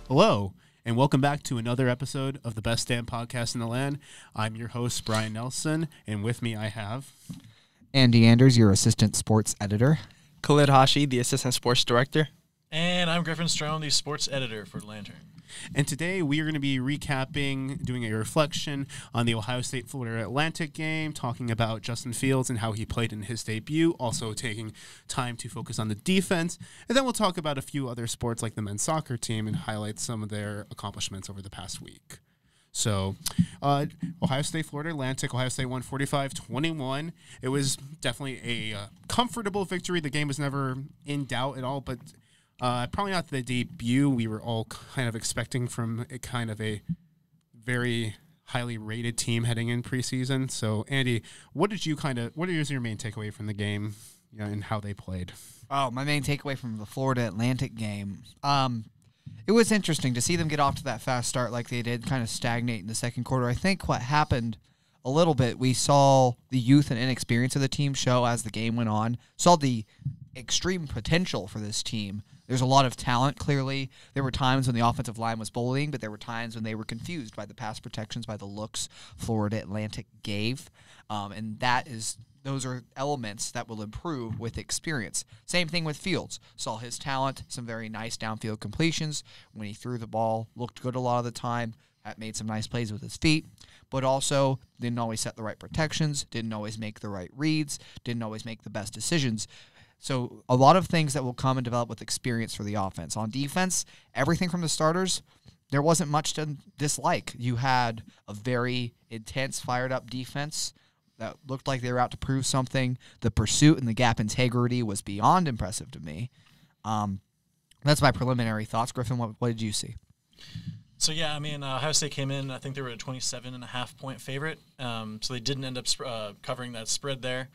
Hello, and welcome back to another episode of the best damn podcast in the land. I'm your host, Brian Nelson, and with me I have... Andy Anders, your assistant sports editor. Khalid Hashi, the assistant sports director. And I'm Griffin Strom, the sports editor for Lantern. And today we are going to be recapping, doing a reflection on the Ohio State-Florida Atlantic game, talking about Justin Fields and how he played in his debut, also taking time to focus on the defense. And then we'll talk about a few other sports like the men's soccer team and highlight some of their accomplishments over the past week. So, Ohio State-Florida Atlantic, Ohio State won 45-21. It was definitely a comfortable victory. The game was never in doubt at all, but... probably not the debut we were all kind of expecting from a very highly rated team heading in preseason. So, Andy, what is your main takeaway from the game, and how they played? Oh, my main takeaway from the Florida Atlantic game. It was interesting to see them get off to that fast start like they did, kind of stagnate in the second quarter. I think what happened a little bit, we saw the youth and inexperience of the team show as the game went on, saw the extreme potential for this team. There's a lot of talent, clearly. There were times when the offensive line was bullying, but there were times when they were confused by the pass protections, by the looks Florida Atlantic gave. And those are elements that will improve with experience. Same thing with Fields. Saw his talent, some very nice downfield completions. When he threw the ball, looked good a lot of the time, made some nice plays with his feet, but also didn't always set the right protections, didn't always make the right reads, didn't always make the best decisions. So a lot of things that will come and develop with experience for the offense. On defense, everything from the starters, there wasn't much to dislike. You had a very intense, fired-up defense that looked like they were out to prove something. The pursuit and the gap integrity was beyond impressive to me. That's my preliminary thoughts. Griffin, what did you see? So, Ohio State came in, I think they were a 27.5-point favorite. So they didn't end up covering that spread there.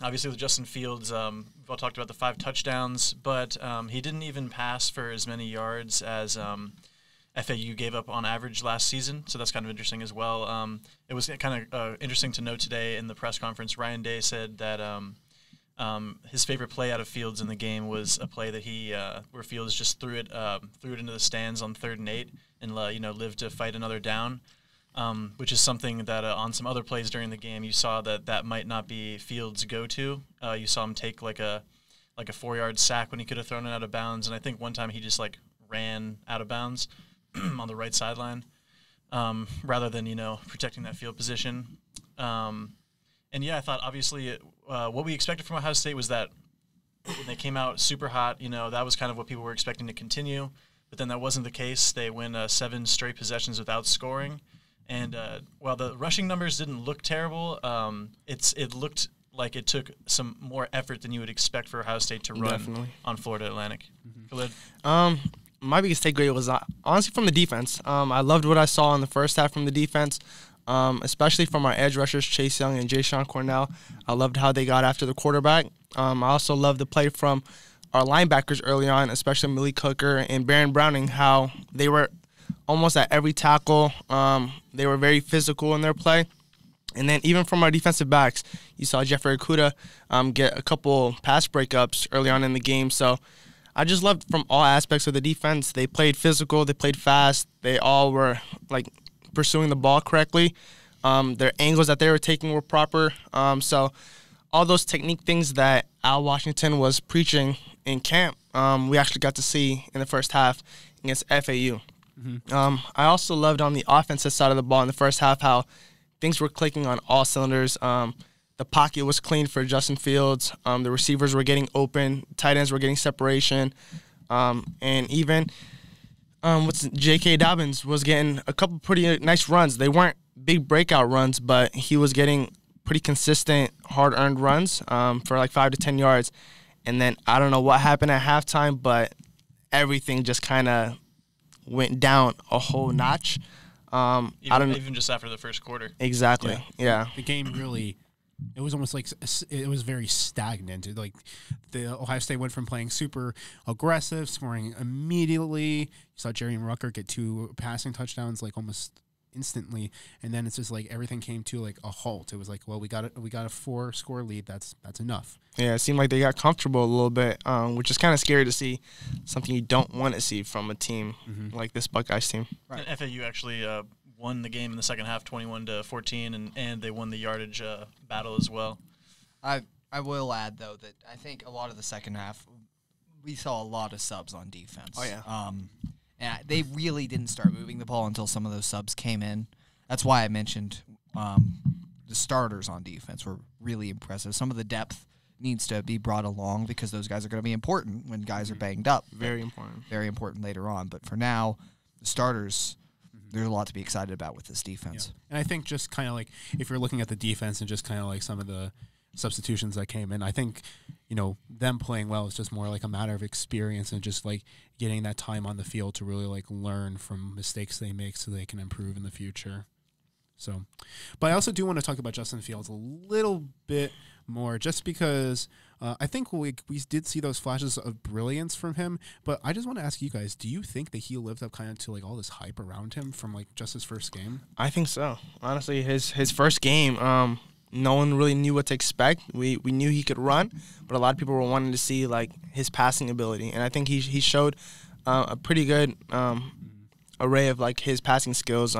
Obviously, with Justin Fields, we've all talked about the 5 touchdowns, but he didn't even pass for as many yards as FAU gave up on average last season, so that's kind of interesting as well. It was kind of interesting to note today in the press conference, Ryan Day said that his favorite play out of Fields in the game was a play that where Fields just threw it into the stands on 3rd and 8 and lived to fight another down. Which is something that on some other plays during the game you saw that might not be Fields' go-to. You saw him take like a 4-yard sack when he could have thrown it out of bounds, and I think one time he just ran out of bounds on the right sideline rather than protecting that field position. I thought obviously what we expected from Ohio State was that when they came out super hot, that was kind of what people were expecting to continue, but then that wasn't the case. They win 7 straight possessions without scoring. And while the rushing numbers didn't look terrible, it looked like it took some more effort than you would expect for Ohio State to run on Florida Atlantic. Khalid? My biggest takeaway was honestly from the defense. I loved what I saw in the first half from the defense, especially from our edge rushers, Chase Young and Jayshon Cornell. I loved how they got after the quarterback. I also loved the play from our linebackers early on, especially Malik Hooker and Baron Browning, how they were almost at every tackle. They were very physical in their play. And then even from our defensive backs, you saw Jeffrey Okudah get a couple pass breakups early on in the game. So I just loved from all aspects of the defense. They played physical. They played fast. They all were, pursuing the ball correctly. Their angles that they were taking were proper. So all those technique things that Al Washington was preaching in camp, we actually got to see in the first half against FAU. Mm-hmm. I also loved on the offensive side of the ball in the first half how things were clicking on all cylinders. The pocket was clean for Justin Fields. The receivers were getting open. Tight ends were getting separation. And even J.K. Dobbins was getting a couple pretty nice runs. They weren't big breakout runs, but he was getting pretty consistent, hard-earned runs for 5 to 10 yards. And then I don't know what happened at halftime, but everything just kind of went down a whole notch. Even just after the first quarter. Exactly. Yeah. The game really, it was almost it was very stagnant. The Ohio State went from playing super aggressive, scoring immediately. You saw Jerry Rucker get 2 passing touchdowns almost instantly, and then it's just like everything came to like a halt. It was like, well, we got a 4-score lead. That's enough. Yeah, it seemed like they got comfortable a little bit, which is kind of scary to see. Something you don't want to see from a team like this Buckeyes team. Right. And FAU actually won the game in the second half, 21-14, and they won the yardage battle as well. I will add, though, that I think a lot of the second half, we saw a lot of subs on defense. Oh, yeah. And they really didn't start moving the ball until some of those subs came in. That's why I mentioned the starters on defense were really impressive. Some of the depth needs to be brought along because those guys are going to be important when guys are banged up. Very important. Very important later on. But for now, the starters, there's a lot to be excited about with this defense. Yeah. And I think just kind of like if you're looking at the defense and just kind of like some of the substitutions that came in, I think, them playing well is just more like a matter of experience and just like getting that time on the field to really like learn from mistakes they make so they can improve in the future. So, but I also do want to talk about Justin Fields a little bit more just because I think we did see those flashes of brilliance from him, but I just want to ask you guys, do you think that he lived up kind of to like all this hype around him from like just his first game? I think so. Honestly, his first game, no one really knew what to expect. We knew he could run, but a lot of people were wanting to see like his passing ability, and I think he showed a pretty good array of like his passing skills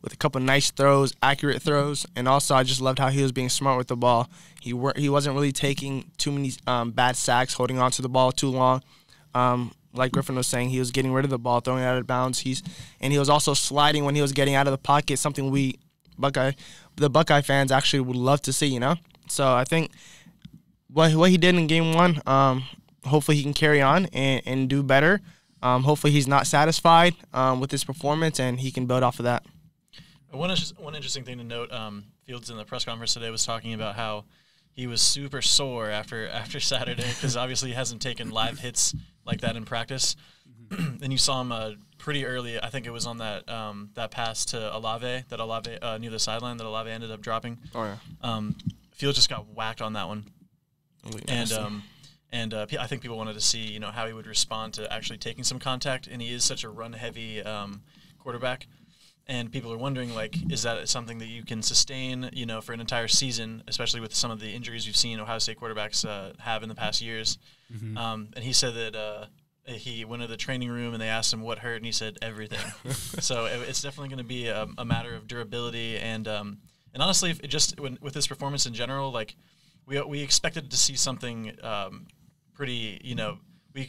with a couple nice throws, accurate throws, and also I just loved how he was being smart with the ball. He wasn't really taking too many bad sacks, holding on to the ball too long. Like Griffin was saying, he was getting rid of the ball, throwing it out of bounds. He was also sliding when he was getting out of the pocket, something the Buckeye fans actually would love to see, So I think what he did in game one, hopefully he can carry on and do better. Hopefully he's not satisfied with his performance and he can build off of that. One interesting thing to note, Fields in the press conference today was talking about how he was super sore after Saturday because obviously he hasn't taken live hits like that in practice. And you saw him pretty early. I think it was on that pass to Olave near the sideline that Olave ended up dropping. Oh yeah. Fields just got whacked on that one. Really And I think people wanted to see how he would respond to actually taking some contact. And he is such a run-heavy quarterback. And people are wondering, like, is that something that you can sustain, for an entire season, especially with some of the injuries we've seen Ohio State quarterbacks have in the past years. And he said that he went to the training room and they asked him what hurt, and he said everything. So it's definitely going to be a matter of durability. And honestly, with his performance in general, like, we expected to see something pretty,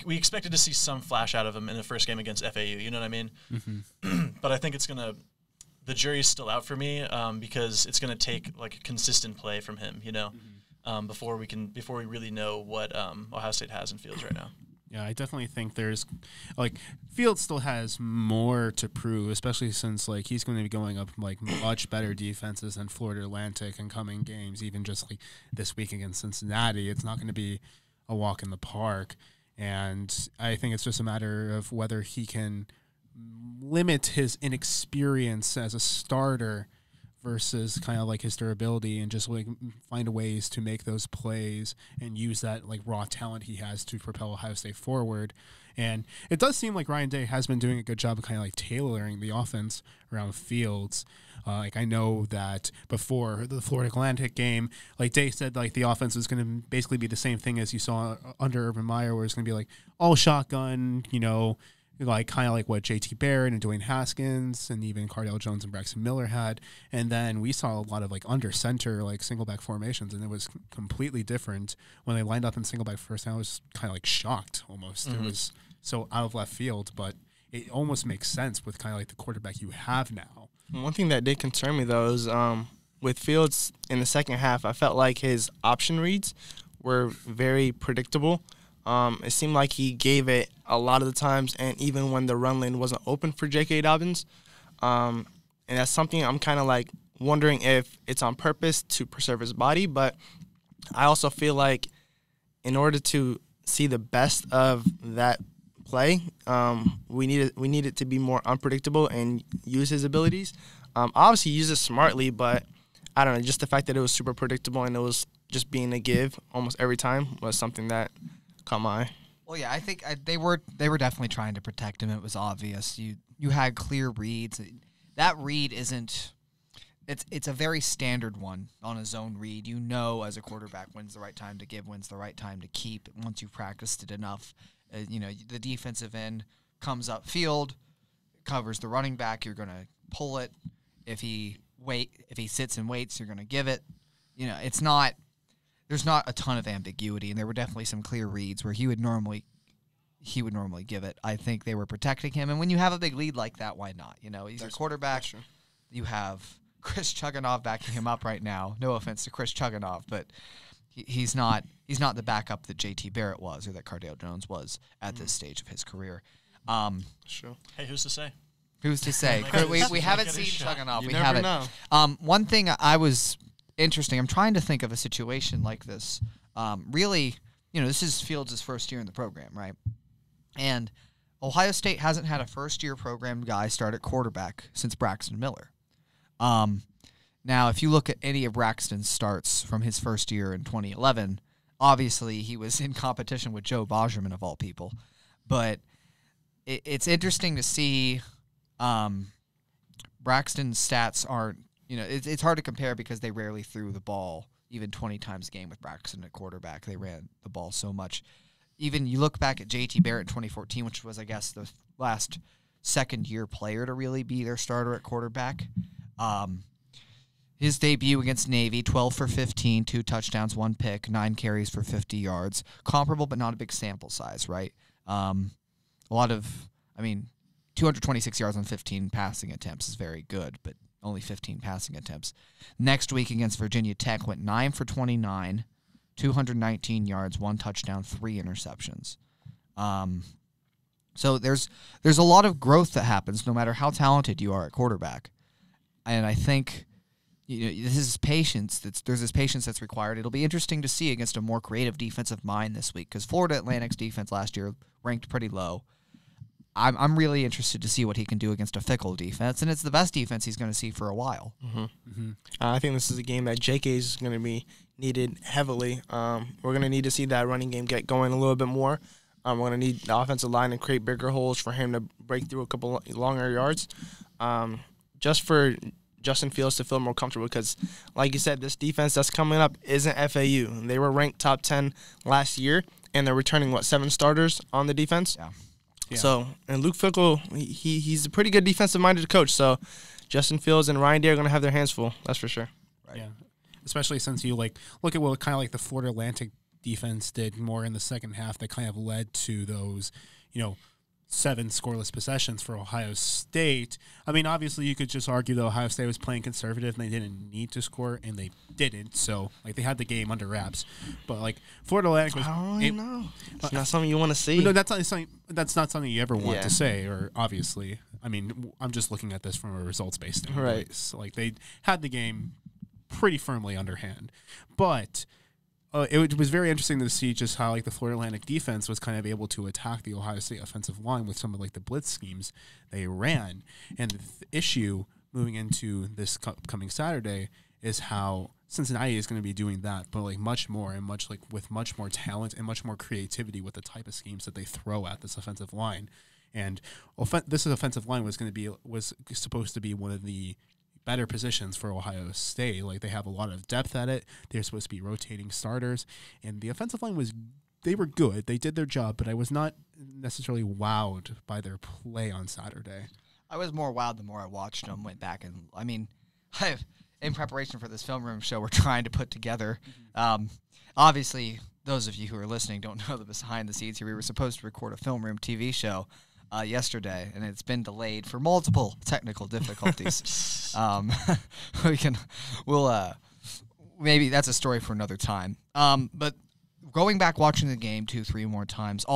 we expected to see some flash out of him in the first game against FAU. You know what I mean? But I think the jury's still out for me because it's going to take like consistent play from him, before we really know what Ohio State has in Fields right now. Yeah, I definitely think there's like Fields still has more to prove, especially since like he's going to be going up like much better defenses than Florida Atlantic in coming games. Even just like this week against Cincinnati, it's not going to be a walk in the park. And I think it's just a matter of whether he can limit his inexperience as a starter versus kind of like his durability and just like find ways to make those plays and use that like raw talent he has to propel Ohio State forward. And it does seem like Ryan Day has been doing a good job of kind of like tailoring the offense around Fields. Like I know that before the Florida Atlantic game, like Day said, like the offense was going to basically be the same thing as you saw under Urban Meyer, where it's going to be like all shotgun, like kind of like what JT Barrett and Dwayne Haskins and even Cardale Jones and Braxton Miller had. And then we saw a lot of like under center, like single back formations, and it was completely different when they lined up in single back first. I was kind of like shocked almost. It was so out of left field, but it almost makes sense with kind of like the quarterback you have now. One thing that did concern me though is with Fields in the second half, I felt like his option reads were very predictable. It seemed like he gave it a lot of the times, and even when the run lane wasn't open for J.K. Dobbins. And that's something I'm kind of like wondering if it's on purpose to preserve his body. But I also feel like in order to see the best of that play, we need it to be more unpredictable and use his abilities. Obviously, use it smartly, but I don't know. Just the fact that it was super predictable and it was just being a give almost every time was something that caught my eye. Well, yeah, I think they were definitely trying to protect him. It was obvious. You had clear reads. that read isn't. It's a very standard one on a zone read. You know, as a quarterback, when's the right time to give, when's the right time to keep. Once you've practiced it enough, the defensive end comes up field, covers the running back. You're going to pull it. If he sits and waits, you're going to give it. It's not. There's not a ton of ambiguity, and there were definitely some clear reads where he would normally give it. I think they were protecting him, and when you have a big lead like that, why not? He's a quarterback. You have Chris Chugunov backing him up right now. No offense to Chris Chugunov, but he's not the backup that JT Barrett was or that Cardale Jones was at this stage of his career. Sure. Hey, who's to say? Who's to say? we haven't seen Chugunov. We never haven't. know. One thing I was interesting. I'm trying to think of a situation like this. Really, this is Fields' first year in the program, right? And Ohio State hasn't had a first-year program guy start at quarterback since Braxton Miller. Now, if you look at any of Braxton's starts from his first year in 2011, obviously he was in competition with Joe Bojerman of all people. But it's interesting to see Braxton's stats aren't, it's hard to compare because they rarely threw the ball even 20 times a game with Braxton at quarterback. They ran the ball so much. Even you look back at JT Barrett in 2014, which was, I guess, the last second-year player to really be their starter at quarterback. His debut against Navy, 12 for 15, 2 touchdowns, 1 pick, 9 carries for 50 yards. Comparable, but not a big sample size, right? 226 yards on 15 passing attempts is very good, but only 15 passing attempts. Next week against Virginia Tech, went 9 for 29, 219 yards, 1 touchdown, 3 interceptions. So there's a lot of growth that happens no matter how talented you are at quarterback. And I think this is patience. There's this patience that's required. It'll be interesting to see against a more creative defensive mind this week because Florida Atlantic's defense last year ranked pretty low. I'm really interested to see what he can do against a Fickell defense, and it's the best defense he's going to see for a while. Mm-hmm. Mm-hmm. I think this is a game that JK is going to be needed heavily. We're going to need to see that running game get going a little bit more. We're going to need the offensive line to create bigger holes for him to break through a couple longer yards, just for Justin Fields to feel more comfortable because, like you said, this defense that's coming up isn't FAU. They were ranked top 10 last year, and they're returning, 7 starters on the defense? Yeah. Yeah. So, and Luke Fickell, he's a pretty good defensive-minded coach. So, Justin Fields and Ryan Day are going to have their hands full. That's for sure. Right. Yeah, especially since you look at what kind of like the Florida Atlantic defense did more in the second half that kind of led to those, 7 scoreless possessions for Ohio State. I mean, obviously you could just argue that Ohio State was playing conservative and they didn't need to score, and they didn't. So, they had the game under wraps. But, Florida Atlantic was... I don't really know. It's not something you want to see. No, that's not something you ever want to say, or obviously. I mean, I'm just looking at this from a results-based standpoint. Right. So, they had the game pretty firmly underhand. But... it was very interesting to see just how the Florida Atlantic defense was kind of able to attack the Ohio State offensive line with some of the blitz schemes they ran. And the issue moving into this coming Saturday is how Cincinnati is going to be doing that, but much more and with much more talent and much more creativity with the type of schemes that they throw at this offensive line. And this offensive line was supposed to be one of the better positions for Ohio State. They have a lot of depth at it. They're supposed to be rotating starters, and the offensive line they were good. They did their job, but I was not necessarily wowed by their play on Saturday. I was more wowed the more I watched them. Went back and in preparation for this film room show we're trying to put together. Obviously, those of you who are listening don't know the behind the scenes here. We were supposed to record a film room TV show yesterday, and it's been delayed for multiple technical difficulties. Maybe that's a story for another time. But going back watching the game 2-3 more times,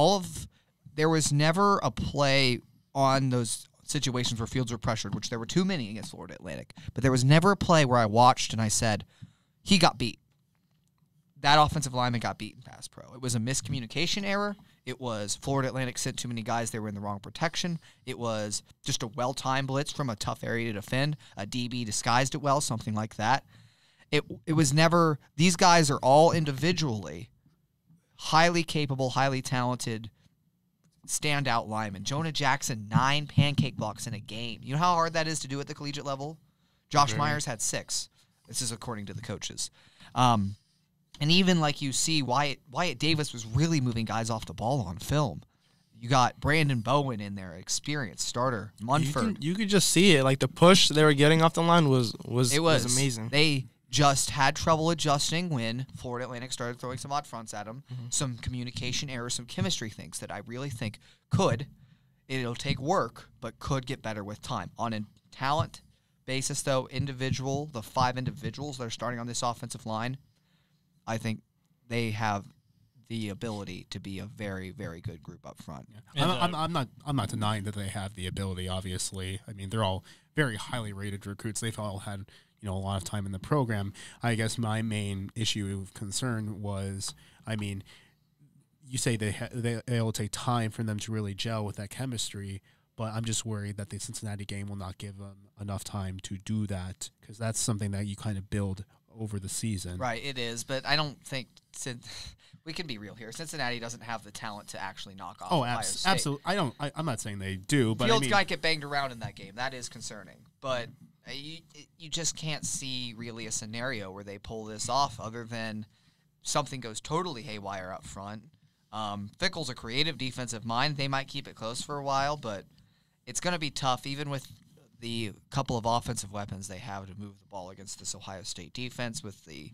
there was never a play on those situations where Fields were pressured, which there were too many against Florida Atlantic, but there was never a play where I watched and I said, he got beat. That offensive lineman got beaten pass pro. It was a miscommunication error. It was Florida Atlantic sent too many guys. They were in the wrong protection. It was just a well-timed blitz from a tough area to defend. A DB disguised it well, something like that. It was never – these guys are all individually highly capable, highly talented standout linemen. Jonah Jackson, 9 pancake blocks in a game. You know how hard that is to do at the collegiate level? Josh Myers had 6. This is according to the coaches. And even like you see, Wyatt Davis was really moving guys off the ball on film. You got Brandon Bowen in there, experienced starter. Munford. You could just see it. Like the push they were getting off the line was amazing. They just had trouble adjusting when Florida Atlantic started throwing some odd fronts at them. Some communication errors, some chemistry things that I really think it'll take work, but could get better with time. On a talent basis, though, the 5 individuals that are starting on this offensive line, I think they have the ability to be a very, very good group up front. Yeah. I'm not denying that they have the ability. Obviously, I mean they're all very highly rated recruits. They've all had a lot of time in the program. I guess my main issue of concern was, I mean, you say they'll take time for them to really gel with that chemistry, but I'm just worried that the Cincinnati game will not give them enough time to do that, because that's something that you kind of build over the season. Right, it is, but I don't think we can be real here. Cincinnati doesn't have the talent to actually knock off Ohio State. Absolutely. I'm not saying they do, but Fields might get banged around in that game. That is concerning, but you just can't see really a scenario where they pull this off other than something goes totally haywire up front. Fickell's a creative defensive mind. They might keep it close for a while, but it's going to be tough, even with the couple of offensive weapons they have to move the ball against this Ohio State defense. With the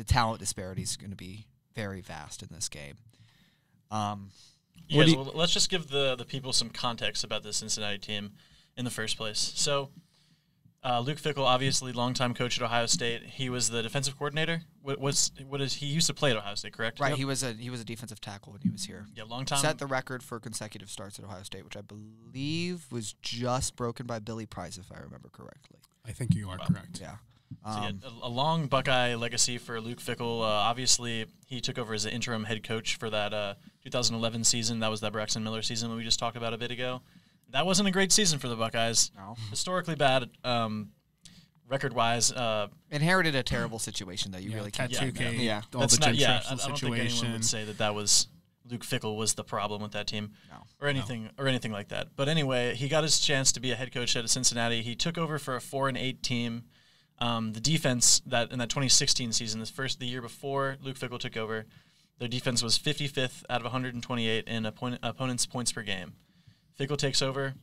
talent disparity is going to be very vast in this game. Let's just give the people some context about the Cincinnati team in the first place. So, Luke Fickell, obviously longtime coach at Ohio State. He was the defensive coordinator. He used to play at Ohio State, correct? Right. Yep. He was a defensive tackle when he was here. Yeah, long time. Set the record for consecutive starts at Ohio State, which I believe was just broken by Billy Price, if I remember correctly. I think you are correct. Yeah. A long Buckeye legacy for Luke Fickell. Obviously, he took over as the interim head coach for that 2011 season. That was that Braxton Miller season that we just talked about a bit ago. That wasn't a great season for the Buckeyes. No. Historically bad, record-wise. Inherited a terrible situation, though. You really can't. I don't think anyone would say that was Luke Fickell was the problem with that team, or anything like that. But anyway, he got his chance to be a head coach at Cincinnati. He took over for a 4-8 team. The defense in that 2016 season, the year before Luke Fickell took over, their defense was 55th out of 128 in opponents' points per game. Fickell takes over,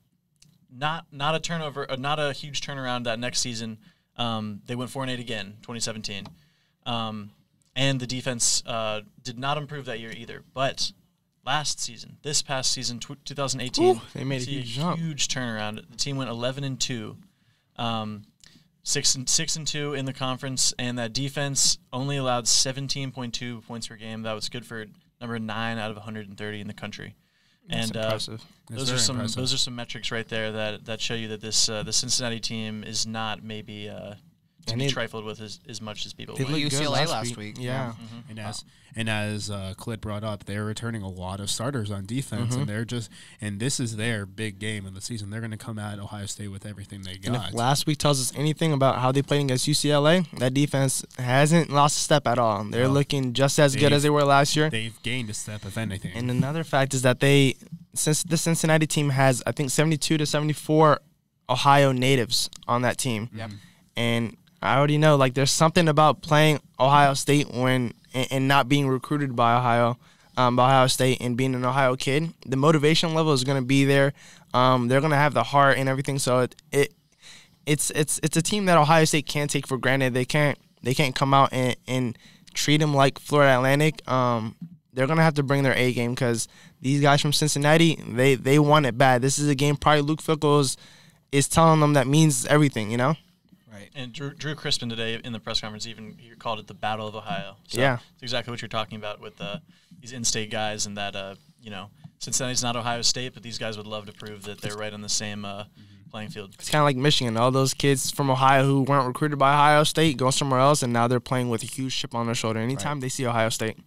not a turnover, not a huge turnaround that next season. They went 4-8 again, 2017, and the defense did not improve that year either. But this past season, 2018, they made a huge jump. Huge turnaround. The team went 11-2. 6-2 in the conference, and that defense only allowed 17.2 points per game. That was good for number 9 out of 130 in the country. That's impressive. Those are some metrics right there that show you that the Cincinnati team is not maybe to be trifled with as much as people. They played UCLA last week. Yeah. Mm-hmm. And as Khalid brought up, they're returning a lot of starters on defense, and this is their big game of the season. They're going to come at Ohio State with everything they got. And if last week tells us anything about how they played against UCLA, that defense hasn't lost a step at all. They're looking just as good as they were last year. They've gained a step, if anything. And another fact is that since the Cincinnati team has, I think, 72 to 74 Ohio natives on that team. Yep. And I already know, there's something about playing Ohio State and not being recruited by Ohio State and being an Ohio kid. The motivation level is going to be there. They're going to have the heart and everything. So it's a team that Ohio State can't take for granted. They can't come out and treat them like Florida Atlantic. They're going to have to bring their A game, because these guys from Cincinnati, they want it bad. This is a game probably Luke Fickell is telling them that means everything, Right. And Drew Crispin today in the press conference he called it the Battle of Ohio. So yeah. It's exactly what you're talking about with these in-state guys, and that, Cincinnati's not Ohio State, but these guys would love to prove that they're right on the same playing field. It's kind of like Michigan. All those kids from Ohio who weren't recruited by Ohio State go somewhere else, and now they're playing with a huge chip on their shoulder anytime they see Ohio State.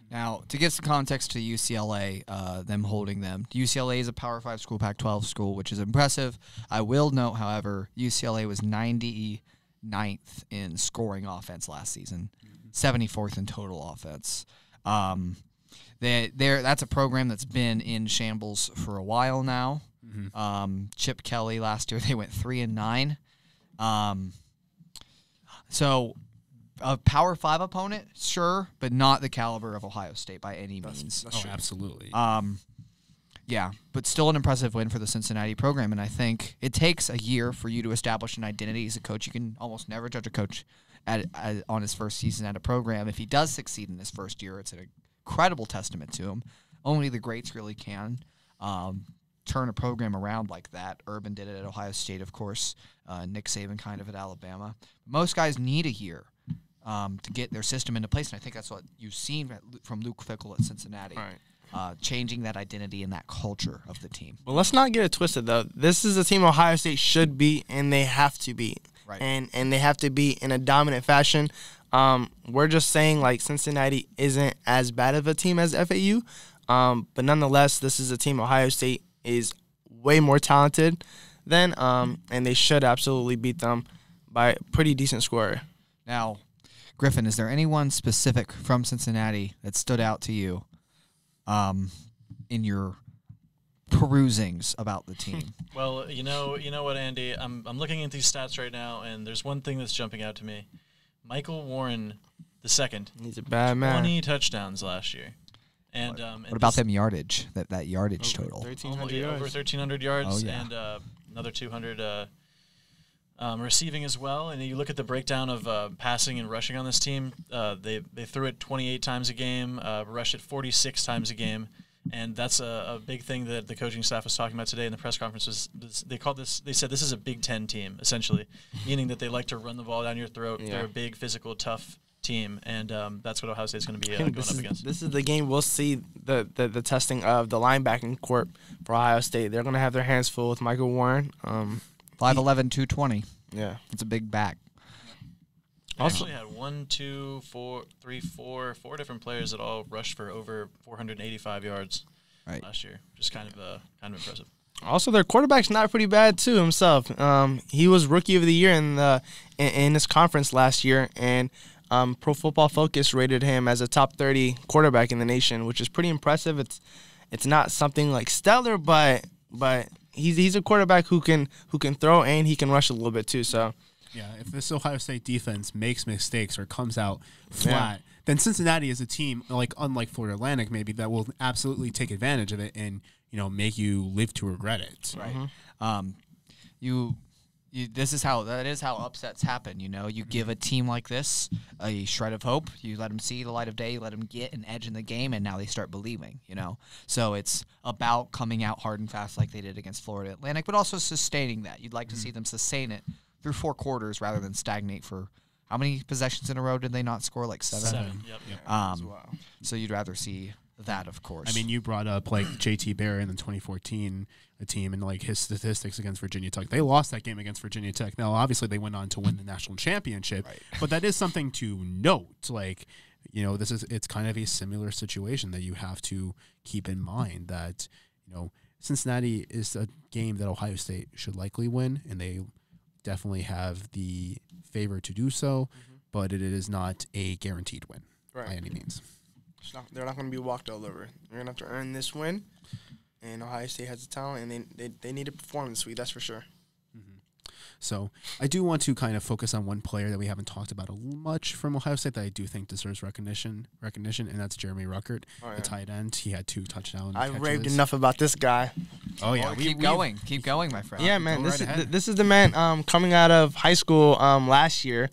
Now, to give some context to UCLA, them holding them, UCLA is a Power 5 school, Pac-12 school, which is impressive. I will note, however, UCLA was 99th in scoring offense last season, 74th in total offense. That's a program that's been in shambles for a while now. Chip Kelly last year, they went 3-9. So a Power 5 opponent, sure, but not the caliber of Ohio State by any means. That's true. Absolutely. Yeah, but still an impressive win for the Cincinnati program, and I think it takes a year for you to establish an identity as a coach. You can almost never judge a coach on his first season at a program. If he does succeed in his first year, it's an incredible testament to him. Only the greats really can turn a program around like that. Urban did it at Ohio State, of course. Nick Saban kind of at Alabama. Most guys need a year to get their system into place, and I think that's what you've seen from Luke Fickell at Cincinnati. Right. Changing that identity and that culture of the team. Well, let's not get it twisted, though. This is a team Ohio State should beat, and they have to beat. Right. And they have to beat in a dominant fashion. We're just saying, like, Cincinnati isn't as bad of a team as FAU. But nonetheless, this is a team Ohio State is way more talented than, and they should absolutely beat them by a pretty decent score. Now, Griffin, is there anyone specific from Cincinnati that stood out to you in your perusings about the team? Well, you know what, Andy? I'm looking at these stats right now, and there's one thing that's jumping out to me. Michael Warren II. He's a bad man. 20 touchdowns last year. And what about them yardage? That yardage total? 1,300 over yards. 1,300 yards, Oh, yeah. and another 200 receiving as well. And you look at the breakdown of passing and rushing on this team. They threw it 28 times a game, rushed it 46 times a game, and that's a big thing that the coaching staff was talking about today in the press conference. They said this is a Big Ten team, essentially, meaning that they like to run the ball down your throat. Yeah. They're a big, physical, tough team, and that's what Ohio State's going to be going up against. This is the game we'll see the testing of the linebacking corps for Ohio State. They're going to have their hands full with Michael Warren. 5'11", 220. Yeah. It's a big back. They actually had 4 different players that all rushed for over 485 yards last year. Just kind of impressive. Also, their quarterback's not pretty bad too himself. He was Rookie of the Year in his conference last year, and Pro Football Focus rated him as a top 30 quarterback in the nation, which is pretty impressive. It's not something like stellar, but he's a quarterback who can throw and he can rush a little bit too. So yeah, if this Ohio State defense makes mistakes or comes out flat, then Cincinnati is a team unlike Florida Atlantic maybe that will absolutely take advantage of it and make you live to regret it. Right. That is how upsets happen. You give a team like this a shred of hope. You let them see the light of day. You let them get an edge in the game, and now they start believing. So it's about coming out hard and fast like they did against Florida Atlantic, but also sustaining that. You'd like to see them sustain it through 4 quarters rather than stagnate for how many possessions in a row did they not score? Like 7. 7. Yep. So you'd rather see that, of course. I mean, you brought up J.T. Barrett in the 2014 team and his statistics against Virginia Tech. They lost that game against Virginia Tech. Now, obviously, they went on to win the national championship, but that is something to note. It's kind of a similar situation that you have to keep in mind that Cincinnati is a game that Ohio State should likely win, and they definitely have the favor to do so, but it is not a guaranteed win by any means. they're not going to be walked all over. They're going to have to earn this win, and Ohio State has the talent, and they need to perform this week, that's for sure. So I do want to kind of focus on one player that we haven't talked about much from Ohio State that I do think deserves recognition, and that's Jeremy Ruckert, the tight end. He had 2 touchdowns. I raved enough about this guy. Oh yeah, keep going, my friend. Yeah, man. This is the man coming out of high school last year.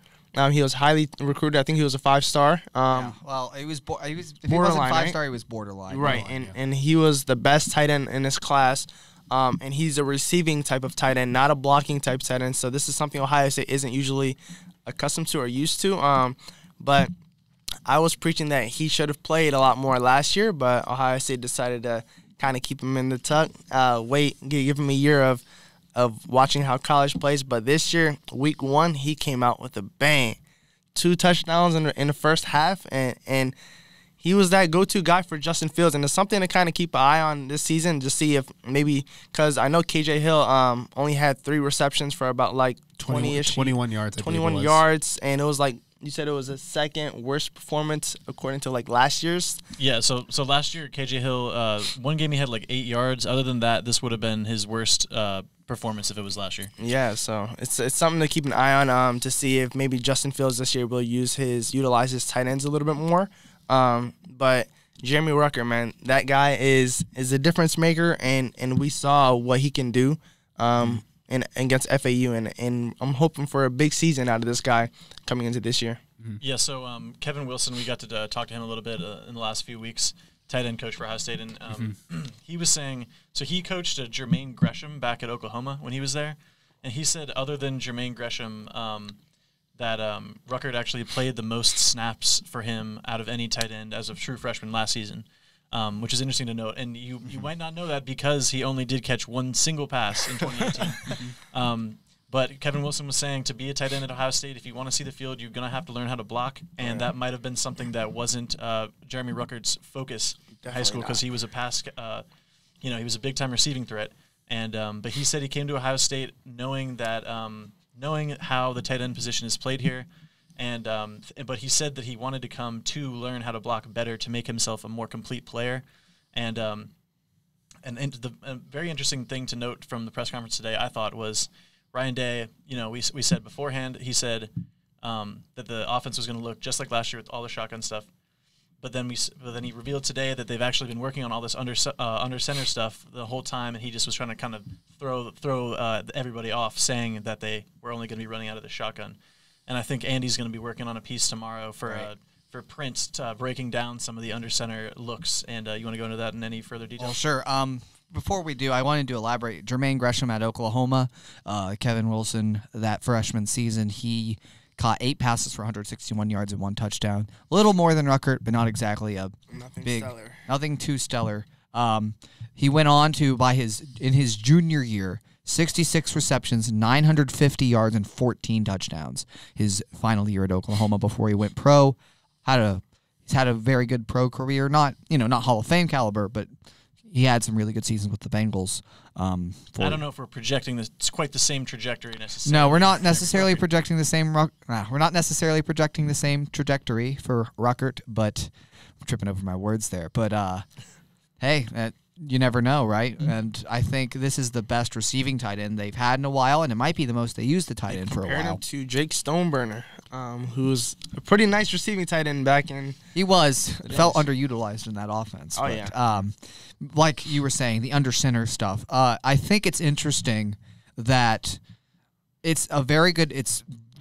He was highly recruited. I think he was a 5-star. Well, he was. If he wasn't 5-star, he was borderline. Right, and he was the best tight end in his class. And he's a receiving type of tight end, not a blocking type tight end. So this is something Ohio State isn't usually accustomed to or used to. But I was preaching that he should have played a lot more last year, but Ohio State decided to kind of keep him in the tuck, give him a year of watching how college plays. But this year, week 1, he came out with a bang. 2 touchdowns in the first half, and he was that go-to guy for Justin Fields, and it's something to kind of keep an eye on this season to see if maybe, because I know KJ Hill only had 3 receptions for about 20-ish. 21 yards. 21 yards, and it was you said it was a second worst performance according to like last year's. Yeah, so last year KJ Hill, one game he had like 8 yards. Other than that, this would have been his worst performance if it was last year. Yeah, so it's something to keep an eye on to see if maybe Justin Fields this year will utilize his tight ends a little bit more. But Jeremy Ruckert, man, that guy is a difference maker, and we saw what he can do and against FAU, and I'm hoping for a big season out of this guy coming into this year. Yeah, so Kevin Wilson, we got to talk to him a little bit in the last few weeks, tight end coach for Ohio State, and he was saying, so he coached Jermaine Gresham back at Oklahoma when he was there, and he said other than Jermaine Gresham, that Ruckert actually played the most snaps for him out of any tight end as a true freshman last season, which is interesting to note. And you might not know that because he only did catch one single pass in 2018. But Kevin Wilson was saying to be a tight end at Ohio State, if you want to see the field, you're going to have to learn how to block. And that might have been something that wasn't Jeremy Ruckert's focus in high school because he was a pass, he was a big-time receiving threat. And but he said he came to Ohio State knowing that knowing how the tight end position is played here, and but he said that he wanted to come to learn how to block better to make himself a more complete player. And the very interesting thing to note from the press conference today, I thought, was Ryan Day. We said beforehand, he said that the offense was going to look just like last year with all the shotgun stuff. But then he revealed today that they've actually been working on all this under center stuff the whole time, and he just was trying to kind of throw everybody off, saying that they were only going to be running out of the shotgun. And I think Andy's going to be working on a piece tomorrow for Prince breaking down some of the under center looks. And you want to go into that in any further detail? Well, sure. Before we do, I wanted to elaborate. Jermaine Gresham at Oklahoma, Kevin Wilson, that freshman season, he caught 8 passes for 161 yards and 1 touchdown. A little more than Ruckert, but not exactly nothing too stellar. He went on to, in his junior year, 66 receptions, 950 yards, and 14 touchdowns. His final year at Oklahoma before he went pro. He's had a very good pro career. Not Hall of Fame caliber, but he had some really good seasons with the Bengals. I don't know if we're projecting this. It's quite the same trajectory necessarily. No, we're not necessarily projecting the same. We're not necessarily projecting the same trajectory for Ruckert, but I'm tripping over my words there. But hey, you never know, right? Mm-hmm. And I think this is the best receiving tight end they've had in a while, and it might be the most they used the tight end for a while. Compared him to Jake Stoneburner, who's a pretty nice receiving tight end back in. He felt underutilized in that offense. Oh, but, yeah. Like you were saying, the under center stuff. I think it's interesting that it's a very good.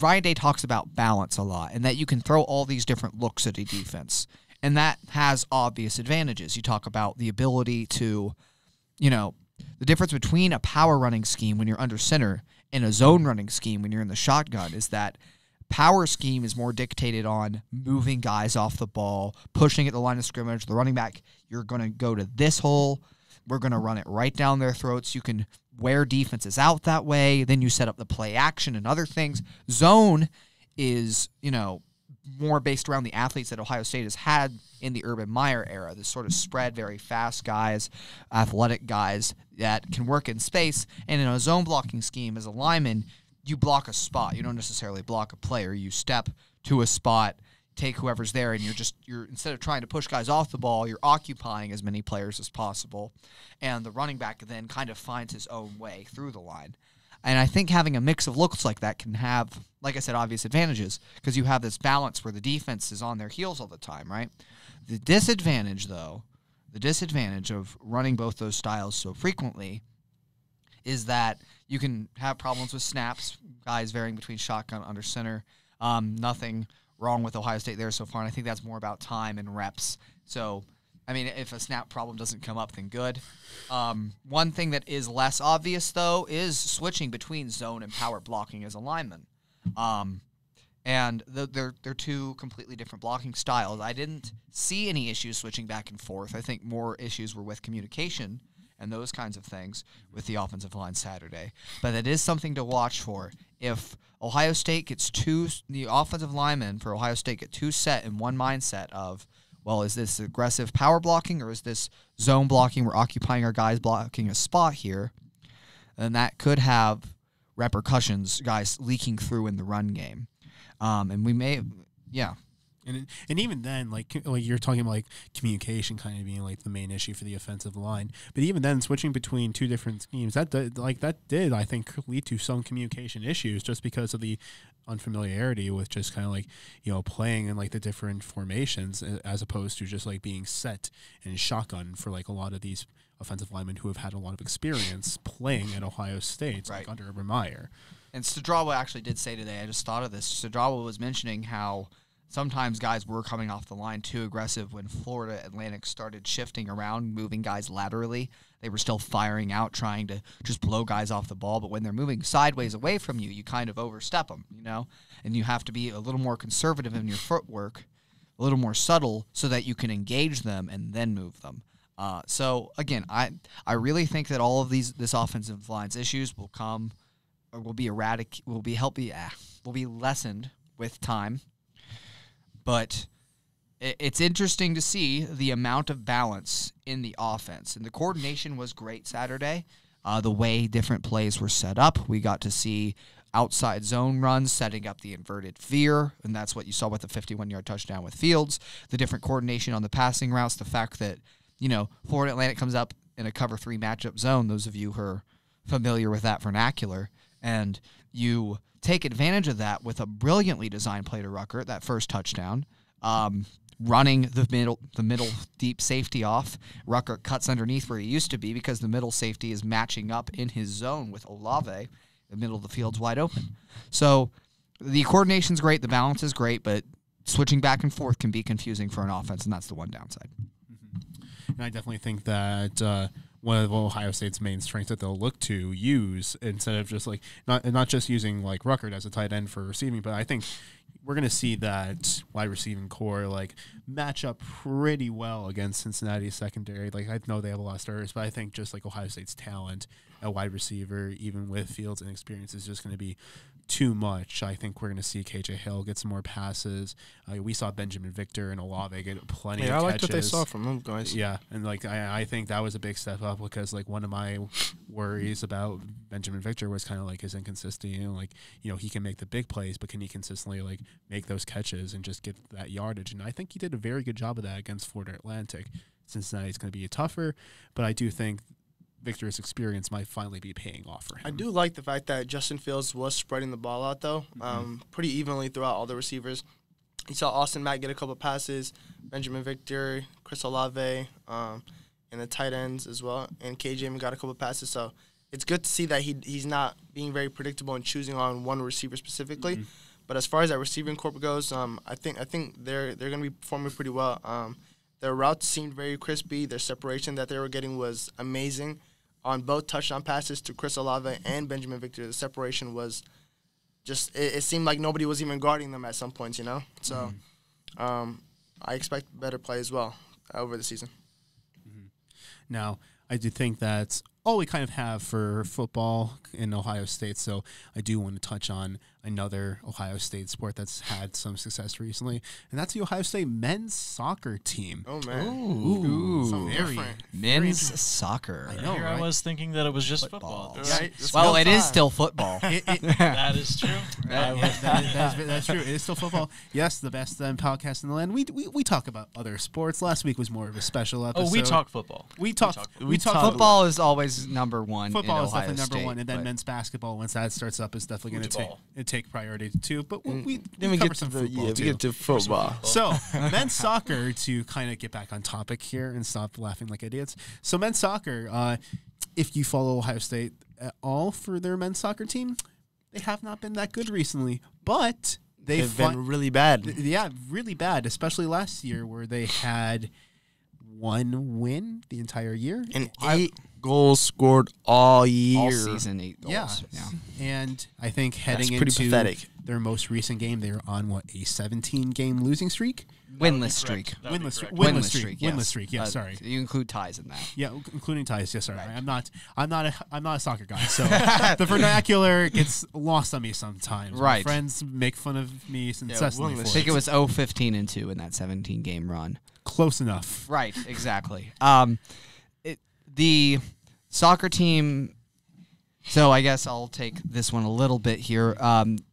Ryan Day talks about balance a lot, and that you can throw all these different looks at a defense. And that has obvious advantages. You talk about the ability to, the difference between a power running scheme when you're under center and a zone running scheme when you're in the shotgun is that power scheme is more dictated on moving guys off the ball, pushing at the line of scrimmage. The running back, you're going to go to this hole. We're going to run it right down their throats. You can wear defenses out that way. Then you set up the play action and other things. Zone is, more based around the athletes that Ohio State has had in the Urban Meyer era, this sort of spread, very fast guys, athletic guys that can work in space. And in a zone blocking scheme as a lineman, you block a spot. You don't necessarily block a player. You step to a spot, take whoever's there, and you're instead of trying to push guys off the ball, you're occupying as many players as possible. And the running back then kind of finds his own way through the line. And I think having a mix of looks like that can have, like I said, obvious advantages because you have this balance where the defense is on their heels all the time, right? The disadvantage of running both those styles so frequently is that you can have problems with snaps, guys varying between shotgun, under center. Nothing wrong with Ohio State there so far, and I think that's more about time and reps. So, if a snap problem doesn't come up, then good. One thing that is less obvious, though, is switching between zone and power blocking as a lineman. And they're two completely different blocking styles. I didn't see any issues switching back and forth. I think more issues were with communication and those kinds of things with the offensive line Saturday. But that is something to watch for. If Ohio State the offensive linemen for Ohio State get too set in one mindset of, well, is this aggressive power blocking or is this zone blocking? We're occupying our guys blocking a spot here. And that could have repercussions, guys leaking through in the run game. And we may, Yeah. And even then, like you're talking about like communication kind of being like the main issue for the offensive line. But even then, switching between two different schemes, that did I think lead to some communication issues just because of the unfamiliarity with just kind of like playing in like the different formations as opposed to just like being set and shotgun for like a lot of these offensive linemen who have had a lot of experience playing at Ohio State, like under Urban Meyer. And Stadrawa actually did say today, I just thought of this, Stadrawa was mentioning how sometimes guys were coming off the line too aggressive when Florida Atlantic started shifting around, moving guys laterally. They were still firing out, trying to just blow guys off the ball. But when they're moving sideways away from you, you kind of overstep them, and you have to be a little more conservative in your footwork, a little more subtle so that you can engage them and then move them. So again, I really think that all of this offensive line's issues will come, or will be will be lessened with time. But it's interesting to see the amount of balance in the offense. And the coordination was great Saturday. The way different plays were set up. We got to see outside zone runs, setting up the inverted veer, and that's what you saw with the 51-yard touchdown with Fields. The different coordination on the passing routes, the fact that, Florida Atlantic comes up in a cover 3 matchup zone, those of you who are familiar with that vernacular, and you take advantage of that with a brilliantly designed play to Rucker, that first touchdown, running the middle deep safety off. Rucker cuts underneath where he used to be because the middle safety is matching up in his zone with Olave. The middle of the field's wide open. So the coordination's great, the balance is great, but switching back and forth can be confusing for an offense, and that's the one downside. And I definitely think that one of Ohio State's main strengths that they'll look to use instead of just like not just using like Ruckert as a tight end for receiving, but I think we're going to see that wide receiving core like match up pretty well against Cincinnati's secondary. Like I know they have a lot of starters, but I think just like Ohio State's talent at wide receiver, even with Fields and experience, is just going to be too much. I think we're going to see KJ Hill get some more passes. We saw Benjamin Victor and Olave get plenty of catches. I liked what they saw from them guys. Yeah, and like I think that was a big step up because like one of my worries about Benjamin Victor was kind of like his inconsistency. He can make the big plays, but can he consistently like make those catches and just get that yardage? And I think he did a very good job of that against Florida Atlantic. Cincinnati's going to be tougher, but I do think Victor's experience might finally be paying off for him. I do like the fact that Justin Fields was spreading the ball out, though, pretty evenly throughout all the receivers. You saw Austin Mack get a couple passes, Benjamin Victor, Chris Olave, and the tight ends as well, and KJ got a couple passes. So it's good to see that he's not being very predictable and choosing on one receiver specifically. Mm-hmm. But as far as that receiving corps goes, I think they're going to be performing pretty well. Their routes seemed very crispy. Their separation that they were getting was amazing. On both touchdown passes to Chris Olave and Benjamin Victor, the separation was just it seemed like nobody was even guarding them at some points, So I expect better play as well over the season. Mm-hmm. Now, I do think that's all we kind of have for football in Ohio State, so I do want to touch on another Ohio State sport that's had some success recently, and that's the Ohio State men's soccer team. Oh, man. Ooh. Very men's soccer. I know, Here right? I was thinking that it was just football. Right? Well, it is still football. That is true. That's true. It is still football. Yes, the best podcast in the land. We talk about other sports. Last week was more of a special episode. Oh, we talk football. We talk football is always number one. Football in is Ohio definitely number State, one, and then men's basketball, once that starts up, is definitely going to take priority too. But we then we cover get some to football we too. get to football. So men's soccer, to kind of get back on topic here and stop laughing like idiots. So men's soccer, if you follow Ohio State at all for their men's soccer team, they have not been that good recently, but they've been really bad. Yeah, really bad, especially last year where they had one win the entire year. And 8 goals scored all year. All season, 8 goals. Yeah. And I think heading That's pretty into pathetic. Their most recent game, they were on, a 17-game losing streak? Winless streak. Winless streak. Yeah, sorry. You include ties in that. Yeah, including ties. Yes, sorry. Right. I'm not a soccer guy, so the vernacular gets lost on me sometimes. Right. My friends make fun of me incessantly for I it. think it was 0-15-2 in that 17-game run. Close enough. Right, exactly. The soccer team, so I guess I'll take this one a little bit here.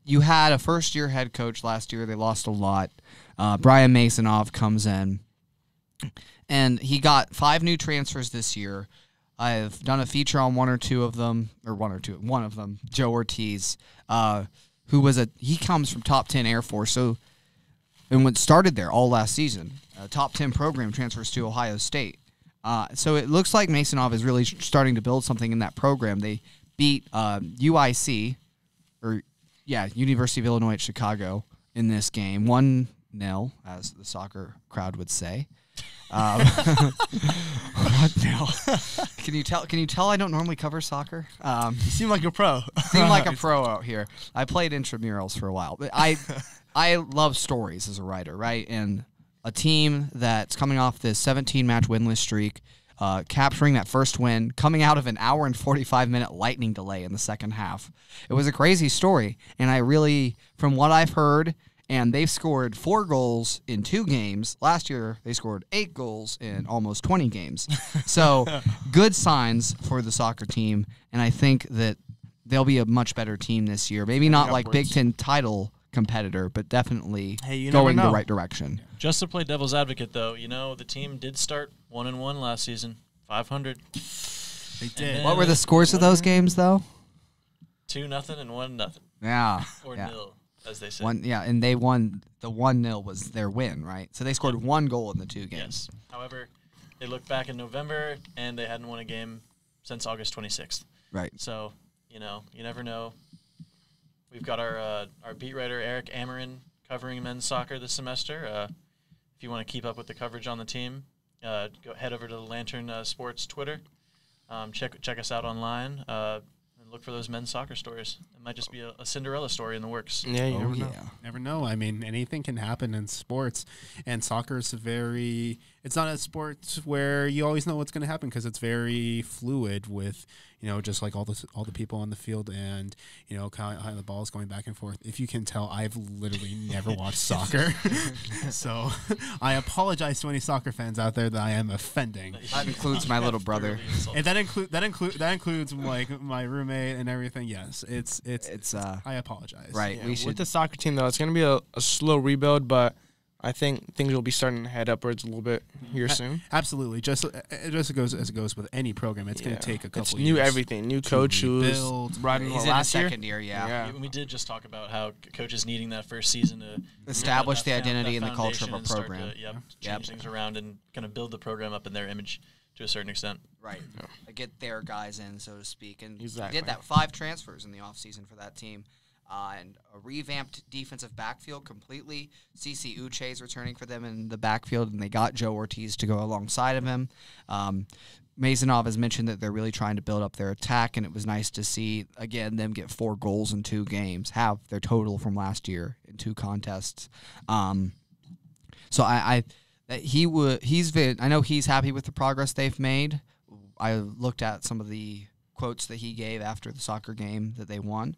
You had a first-year head coach last year. They lost a lot. Brian Masonov comes in, and he got 5 new transfers this year. I've done a feature on one of them, Joe Ortiz, he comes from top 10 Air Force, and started there all last season. A top 10 program transfers to Ohio State. So it looks like Masonov is really starting to build something in that program. They beat University of Illinois at Chicago in this game, 1-0, as the soccer crowd would say. 1-0. Can you tell I don't normally cover soccer? You seem like a pro. Seem like a pro out here. I played intramurals for a while. But I love stories as a writer, right? And a team that's coming off this 17-match winless streak, capturing that first win, coming out of an hour and 45-minute lightning delay in the second half. It was a crazy story, and I really, from what I've heard, and they've scored 4 goals in 2 games. Last year, they scored 8 goals in almost 20 games. So good signs for the soccer team, and I think that they'll be a much better team this year. Maybe not like Big Ten title competitor, but definitely going the right direction. Just to play devil's advocate, though, the team did start 1-1 last season, 500. They did. What were the scores of those games, though? 2-0 and 1-0. Yeah. Or nil, as they say. And they won. The 1-0 was their win, right? So they scored 1 goal in the 2 games. Yes. However, they looked back in November, and they hadn't won a game since August 26th. Right. So, you never know. We've got our beat writer, Eric Ameren, covering men's soccer this semester. If you want to keep up with the coverage on the team, head over to the Lantern Sports Twitter. Check us out online and look for those men's soccer stories. It might just be a Cinderella story in the works. Yeah, you never know. Never know. I mean, anything can happen in sports, and soccer is it's not a sport where you always know what's going to happen because it's very fluid with, just like all the people on the field and, kind of how the ball is going back and forth. If you can tell, I've literally never watched soccer. So I apologize to any soccer fans out there that I am offending. That includes my little brother. And that includes like my roommate and everything. Yes, it's I apologize. Right. Yeah, with the soccer team though, it's going to be a slow rebuild, but I think things will be starting to head upwards a little bit here soon. Absolutely. Just as it goes with any program, it's going to take a couple it's years. New everything, new coach who's riding He's in his second year. Yeah. We did just talk about how coaches needing that first season to establish the identity and the culture of a program. Change things around and kind of build the program up in their image to a certain extent. Right. Yeah. Get their guys in, so to speak. And exactly. Did that 5 transfers in the offseason for that team. And a revamped defensive backfield completely. CC Uche is returning for them in the backfield, and they got Joe Ortiz to go alongside of him. Masonov has mentioned that they're really trying to build up their attack, and it was nice to see, again, them get 4 goals in 2 games, have their total from last year in 2 contests. So I know he's happy with the progress they've made. I looked at some of the quotes that he gave after the soccer game that they won,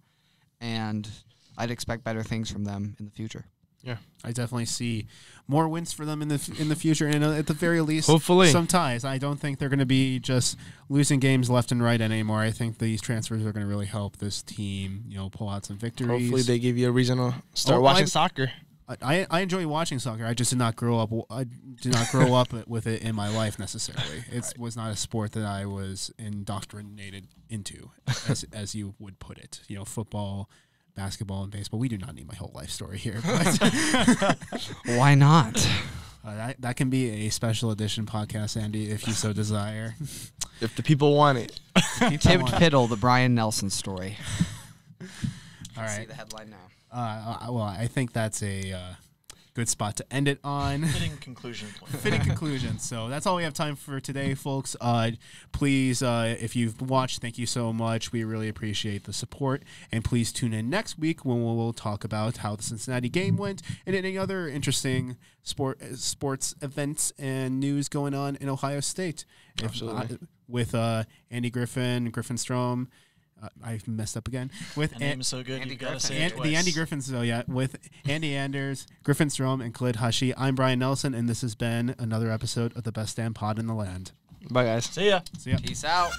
and I'd expect better things from them in the future. Yeah, I definitely see more wins for them in the future, and at the very least, hopefully, some ties. I don't think they're going to be just losing games left and right anymore. I think these transfers are going to really help this team, pull out some victories. Hopefully, they give you a reason to start watching soccer. I enjoy watching soccer. I just did not grow up. I did not grow up with it in my life necessarily. It was not a sport that I was indoctrinated into, as you would put it. Football, basketball, and baseball. We do not need my whole life story here. But why not? That can be a special edition podcast, Andy, if you so desire. If the people want it. TBDPITL, the Brian Nelson story. All right. See the headline now. Well, I think that's a good spot to end it on. Fitting conclusion point. Fitting conclusion. So that's all we have time for today, folks. Please, if you've watched, thank you so much. We really appreciate the support. And please tune in next week when we'll talk about how the Cincinnati game went and any other interesting sports events and news going on in Ohio State. Absolutely. With Andy Griffin Strom. I messed up again. With the name is so good, you've got to say it twice. The Andy Griffin, with Andy Anders, Griffin Strom, and Khalid Hashi. I'm Brian Nelson, and this has been another episode of the Best Damn Pod in the Land. Bye, guys. See ya. Peace out.